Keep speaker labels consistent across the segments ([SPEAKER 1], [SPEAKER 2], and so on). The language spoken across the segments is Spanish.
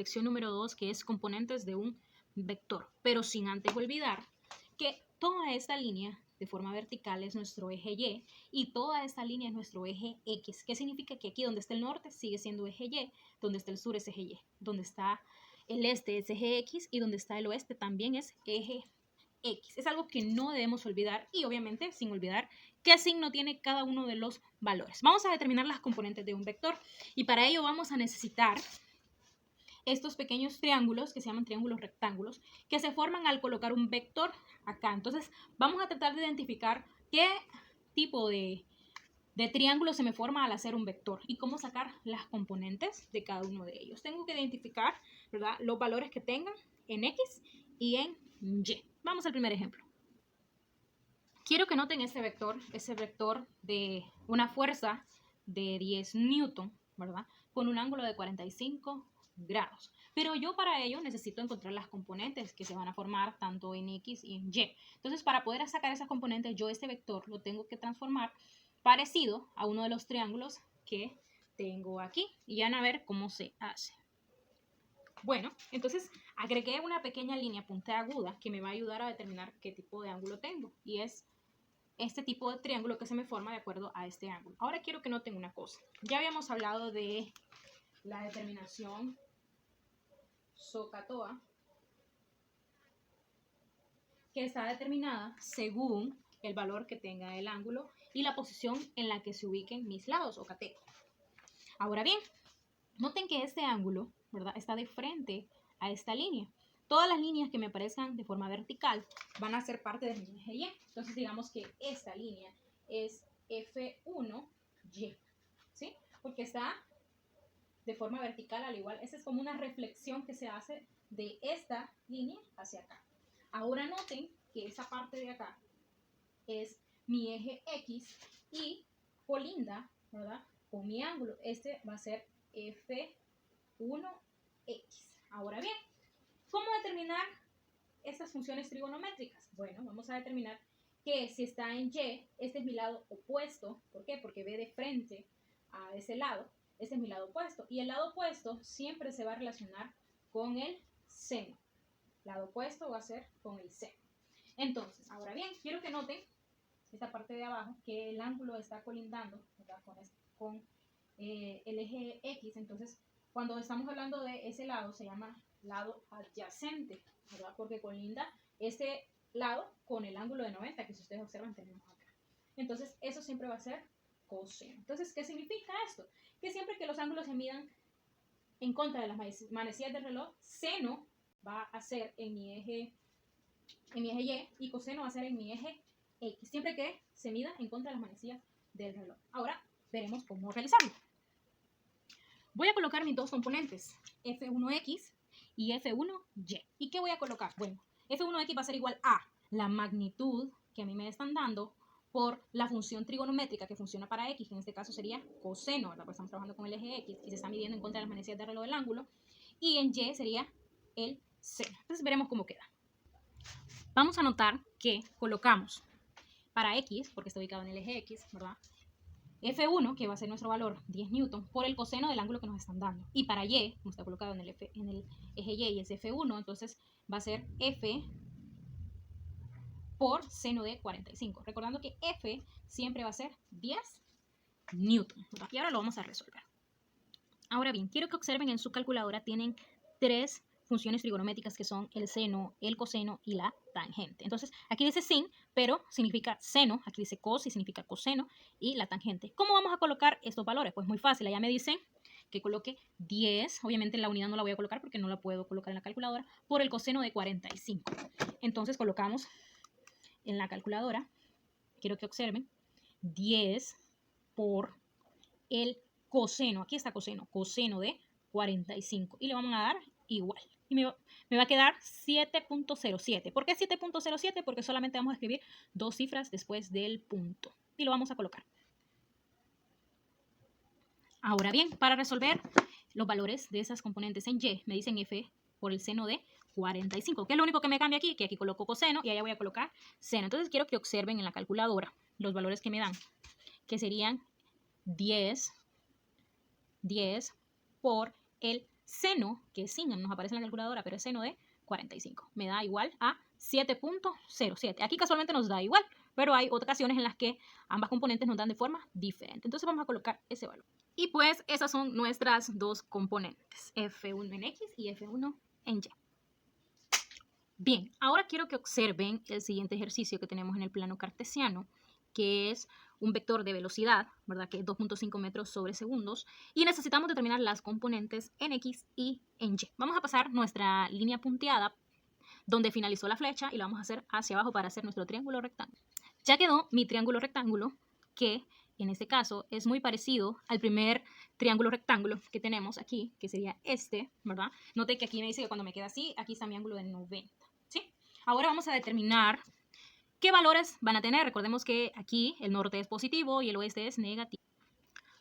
[SPEAKER 1] lección número 2, que es componentes de un vector. Pero sin antes olvidar que toda esta línea de forma vertical es nuestro eje Y y toda esta línea es nuestro eje X. ¿Qué significa? Que aquí donde está el norte sigue siendo eje Y, donde está el sur es eje Y, donde está el este es eje X y donde está el oeste también es eje X. Es algo que no debemos olvidar y obviamente sin olvidar qué signo tiene cada uno de los valores. Vamos a determinar las componentes de un vector y para ello vamos a necesitar estos pequeños triángulos que se llaman triángulos rectángulos que se forman al colocar un vector acá. Entonces vamos a tratar de identificar qué tipo de triángulo se me forma al hacer un vector y cómo sacar las componentes de cada uno de ellos. Tengo que identificar, ¿verdad?, los valores que tengan en X y en Y. Vamos al primer ejemplo. Quiero que noten ese vector de una fuerza de 10 newton, ¿verdad?, con un ángulo de 45 grados. Pero yo para ello necesito encontrar las componentes que se van a formar tanto en X y en Y. Entonces, para poder sacar esas componentes, yo este vector lo tengo que transformar parecido a uno de los triángulos que tengo aquí. Y ya van a ver cómo se hace. Bueno, entonces agregué una pequeña línea puntiaguda que me va a ayudar a determinar qué tipo de ángulo tengo. Y es este tipo de triángulo que se me forma de acuerdo a este ángulo. Ahora quiero que noten una cosa. Ya habíamos hablado de la determinación SOHCAHTOA, que está determinada según el valor que tenga el ángulo y la posición en la que se ubiquen mis lados o catetos. Ahora bien, noten que este ángulo, ¿verdad?, está de frente a esta línea. Todas las líneas que me aparezcan de forma vertical van a ser parte de mi eje Y. Entonces digamos que esta línea es F1Y, ¿sí? Porque está de forma vertical al igual. Esa es como una reflexión que se hace de esta línea hacia acá. Ahora noten que esa parte de acá es mi eje X y colinda, ¿verdad?, con mi ángulo. Este va a ser F1X. Ahora bien, ¿cómo determinar estas funciones trigonométricas? Bueno, vamos a determinar que si está en Y, este es mi lado opuesto. ¿Por qué? Porque ve de frente a ese lado. Este es mi lado opuesto. Y el lado opuesto siempre se va a relacionar con el seno. Lado opuesto va a ser con el seno. Entonces, ahora bien, quiero que noten esta parte de abajo que el ángulo está colindando, ¿verdad?, con el eje X. Entonces, cuando estamos hablando de ese lado, se llama lado adyacente, ¿verdad?, porque colinda este lado con el ángulo de 90, que si ustedes observan tenemos acá. Entonces, eso siempre va a ser coseno. Entonces, ¿qué significa esto? Que siempre que los ángulos se midan en contra de las manecillas del reloj, seno va a ser en mi eje Y coseno va a ser en mi eje X, siempre que se mida en contra de las manecillas del reloj. Ahora veremos cómo realizarlo. Voy a colocar mis dos componentes, F1X y F1Y. ¿Y qué voy a colocar? Bueno, F1X va a ser igual a la magnitud que a mí me están dando por la función trigonométrica que funciona para X, que en este caso sería coseno, ¿verdad?, porque estamos trabajando con el eje X y se está midiendo en contra de las manecillas del reloj del ángulo. Y en Y sería el seno. Entonces veremos cómo queda. Vamos a notar que colocamos para X, porque está ubicado en el eje X, ¿verdad?, F1, que va a ser nuestro valor 10 newton, por el coseno del ángulo que nos están dando. Y para Y, como está colocado en el eje Y es F1, entonces va a ser F por seno de 45. Recordando que F siempre va a ser 10 newton. Y ahora lo vamos a resolver. Ahora bien, quiero que observen en su calculadora, tienen 3 funciones trigonométricas que son el seno, el coseno y la tangente. Entonces, aquí dice sin, pero significa seno, aquí dice cos y significa coseno, y la tangente. ¿Cómo vamos a colocar estos valores? Pues muy fácil, allá me dicen que coloque 10, obviamente la unidad no la voy a colocar porque no la puedo colocar en la calculadora, por el coseno de 45. Entonces colocamos en la calculadora, quiero que observen, 10 por el coseno, aquí está coseno de 45, y le vamos a dar igual. Y me va a quedar 7.07. ¿Por qué 7.07? Porque solamente vamos a escribir 2 cifras después del punto. Y lo vamos a colocar. Ahora bien, para resolver los valores de esas componentes en Y, me dicen F por el seno de 45. ¿Qué es lo único que me cambia aquí? Que aquí coloco coseno y allá voy a colocar seno. Entonces quiero que observen en la calculadora los valores que me dan, que serían 10 por el seno, que sin nos aparece en la calculadora, pero es seno de 45. Me da igual a 7.07. Aquí casualmente nos da igual, pero hay ocasiones en las que ambas componentes nos dan de forma diferente. Entonces vamos a colocar ese valor. Y pues esas son nuestras dos componentes, F1 en X y F1 en Y. Bien, ahora quiero que observen el siguiente ejercicio que tenemos en el plano cartesiano, que es un vector de velocidad, ¿verdad? Que es 2.5 metros sobre segundos, y necesitamos determinar las componentes en X y en Y. Vamos a pasar nuestra línea punteada donde finalizó la flecha y la vamos a hacer hacia abajo para hacer nuestro triángulo rectángulo. Ya quedó mi triángulo rectángulo, que en este caso es muy parecido al primer triángulo rectángulo que tenemos aquí, que sería este, ¿verdad? Note que aquí me dice que cuando me queda así, aquí está mi ángulo de 90, ¿sí? Ahora vamos a determinar qué valores van a tener. Recordemos que aquí el norte es positivo y el oeste es negativo.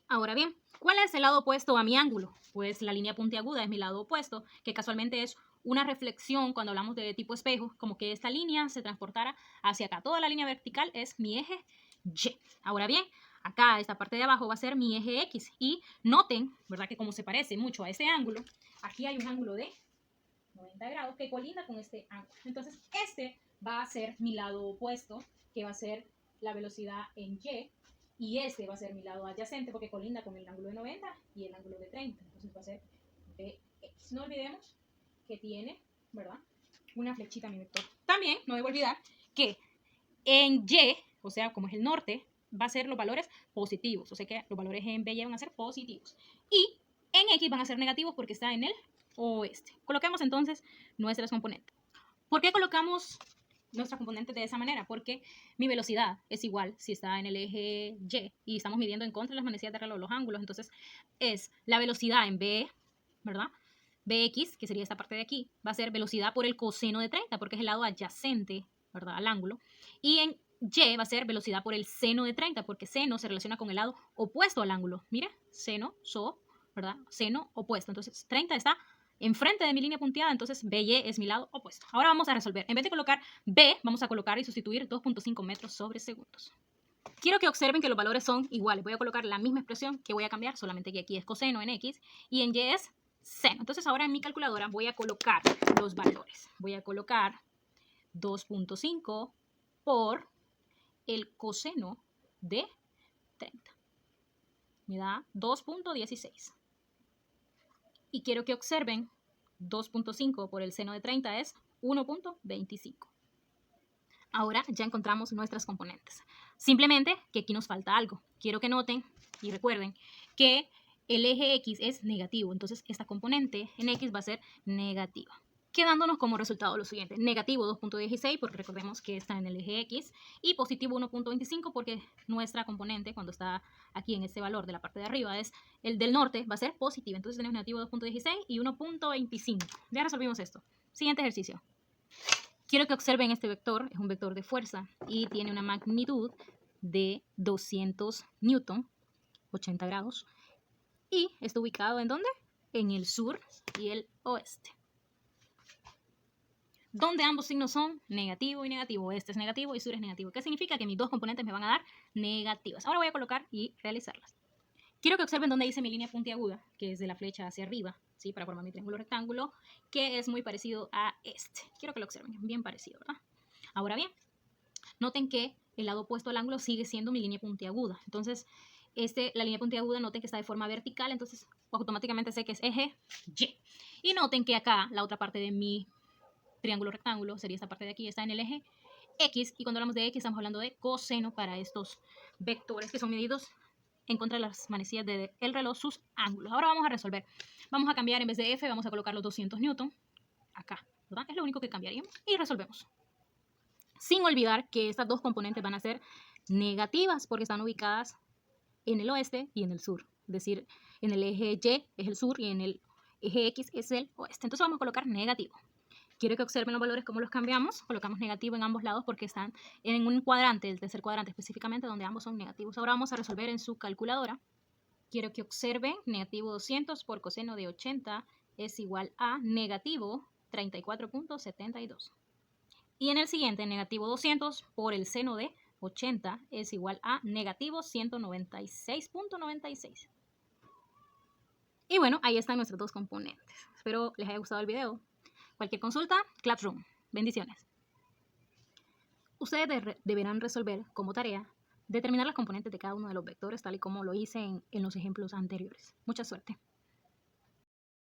[SPEAKER 1] Ahora bien, ¿cuál es el lado opuesto a mi ángulo? Pues la línea puntiaguda es mi lado opuesto, que casualmente es una reflexión cuando hablamos de tipo espejo, como que esta línea se transportara hacia acá. Toda la línea vertical es mi eje Y. Ahora bien, acá esta parte de abajo va a ser mi eje X. Y noten, ¿verdad? Que como se parece mucho a este ángulo, aquí hay un ángulo de 90 grados que colinda con este ángulo. Entonces, este va a ser mi lado opuesto, que va a ser la velocidad en Y este va a ser mi lado adyacente porque colinda con el ángulo de 90 y el ángulo de 30. Entonces va a ser Bx. No olvidemos que tiene, ¿verdad? Una flechita mi vector. También no debo olvidar que en Y, o sea, como es el norte, va a ser los valores positivos. O sea que los valores en B y van a ser positivos. Y en X van a ser negativos porque está en el oeste. Coloquemos entonces nuestras componentes. ¿Por qué colocamos nuestras componentes de esa manera? Porque mi velocidad es igual si está en el eje Y y estamos midiendo en contra de las manecillas de reloj los ángulos. Entonces es la velocidad en B, ¿verdad? Bx, que sería esta parte de aquí, va a ser velocidad por el coseno de 30 porque es el lado adyacente, ¿verdad? Al ángulo. Y en Y va a ser velocidad por el seno de 30 porque seno se relaciona con el lado opuesto al ángulo. Mira, seno, ¿verdad? Seno opuesto. Entonces 30 está enfrente de mi línea punteada, entonces BY es mi lado opuesto. Ahora vamos a resolver. En vez de colocar B, vamos a colocar y sustituir 2.5 metros sobre segundos. Quiero que observen que los valores son iguales. Voy a colocar la misma expresión que voy a cambiar, solamente que aquí es coseno en X y en Y es seno. Entonces ahora en mi calculadora voy a colocar los valores. Voy a colocar 2.5 por el coseno de 30. Me da 2.16. Y quiero que observen 2.5 por el seno de 30 es 1.25. Ahora ya encontramos nuestras componentes. Simplemente que aquí nos falta algo. Quiero que noten y recuerden que el eje X es negativo. Entonces esta componente en X va a ser negativa. Quedándonos como resultado lo siguiente. Negativo 2.16 porque recordemos que está en el eje X. Y positivo 1.25 porque nuestra componente cuando está aquí en este valor de la parte de arriba es el del norte va a ser positiva. Entonces tenemos negativo 2.16 y 1.25. Ya resolvimos esto. Siguiente ejercicio. Quiero que observen este vector, es un vector de fuerza y tiene una magnitud de 200 newton, 80 grados, y está ubicado ¿en dónde? En el sur y el oeste. Donde ambos signos son negativo y negativo. Este es negativo y sur es negativo. ¿Qué significa? Que mis dos componentes me van a dar negativas. Ahora voy a colocar y realizarlas. Quiero que observen dónde hice mi línea puntiaguda, que es de la flecha hacia arriba, ¿sí? Para formar mi triángulo rectángulo, que es muy parecido a este. Quiero que lo observen, bien parecido, ¿verdad? Ahora bien, noten que el lado opuesto al ángulo sigue siendo mi línea puntiaguda. Entonces, la línea puntiaguda, noten que está de forma vertical, entonces automáticamente sé que es eje Y. Y noten que acá, la otra parte de mi triángulo rectángulo, sería esta parte de aquí, está en el eje X. Y cuando hablamos de X, estamos hablando de coseno para estos vectores que son medidos en contra de las manecillas del reloj sus ángulos. Ahora vamos a resolver. Vamos a cambiar en vez de F, vamos a colocar los 200 newton acá, ¿verdad? Es lo único que cambiaríamos y resolvemos. Sin olvidar que estas dos componentes van a ser negativas porque están ubicadas en el oeste y en el sur. Es decir, en el eje Y es el sur y en el eje X es el oeste. Entonces vamos a colocar negativo. Quiero que observen los valores, cómo los cambiamos. Colocamos negativo en ambos lados porque están en un cuadrante, el tercer cuadrante específicamente, donde ambos son negativos. Ahora vamos a resolver en su calculadora. Quiero que observen, negativo 200 por coseno de 80 es igual a negativo 34.72. Y en el siguiente, negativo 200 por el seno de 80 es igual a negativo 196.96. Y bueno, ahí están nuestros dos componentes. Espero les haya gustado el video. Cualquier consulta, Classroom. Bendiciones. Ustedes deberán resolver como tarea determinar las componentes de cada uno de los vectores, tal y como lo hice en los ejemplos anteriores. Mucha suerte.